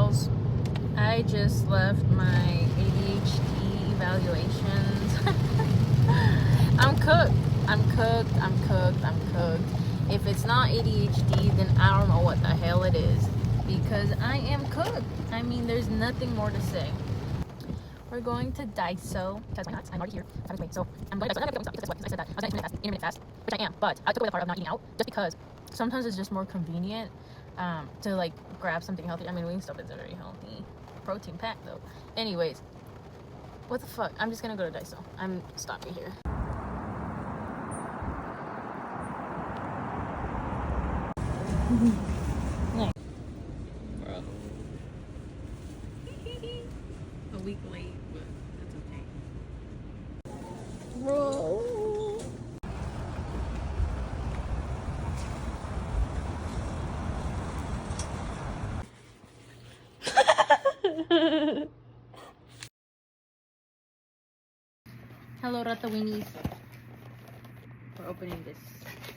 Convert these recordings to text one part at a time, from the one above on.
girls. I just left my ADHD evaluations. I'm cooked. I'm cooked. If it's not ADHD, then I don't know what the hell it is. Because I am cooked. I mean, there's nothing more to say. We're going to Daiso. Because why not? I'm already here. So I'm going to Daiso. I'm not going to stop because I said that. I was going to intermittent fast, which I am. But I took away the part of not eating out just because sometimes it's just more convenient to like grab something healthy. I mean, Wingstop is very healthy. Protein pack though. Anyways, what the fuck? I'm just going to go to Daiso. I'm stopping here. Nice. Bro. A week late, but that's okay. Bro. Hello, Ratawinis. We're opening this.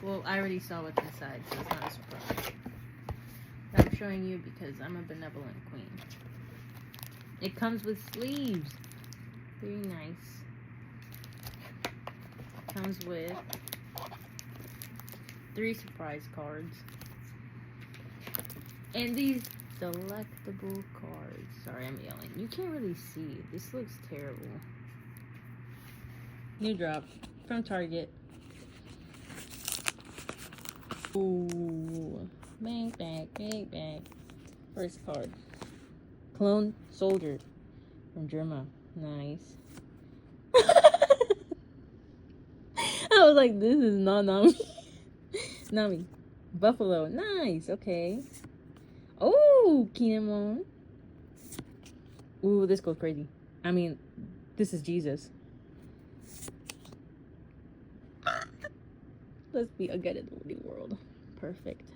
Well, I already saw what's inside, so it's not a surprise. But I'm showing you because I'm a benevolent queen. It comes with sleeves. Very nice. Comes with 3 surprise cards. And these delectable cards. Sorry, I'm yelling. You can't really see. This looks terrible. New drop from Target. Ooh. Bang, bang, bang, bang. First card. Clone Soldier from Germa. Nice. I was like, this is not Nami. Nami. Buffalo. Nice. Okay. Oh, Kinemon. Ooh, this goes crazy. I mean, this is Jesus. Let's be a good in the new world. Perfect.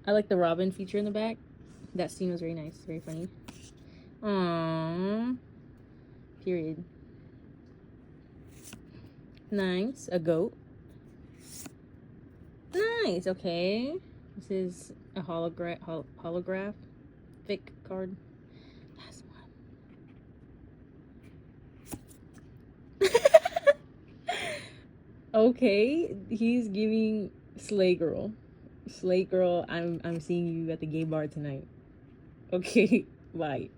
I like the Robin feature in the back. That scene was very nice. Very funny. Aww. Period. Nice. A goat. Nice. Okay. This is a holographic card. Last one. Okay. He's giving Slay Girl. Slay Girl, I'm seeing you at the gay bar tonight. Okay. Bye.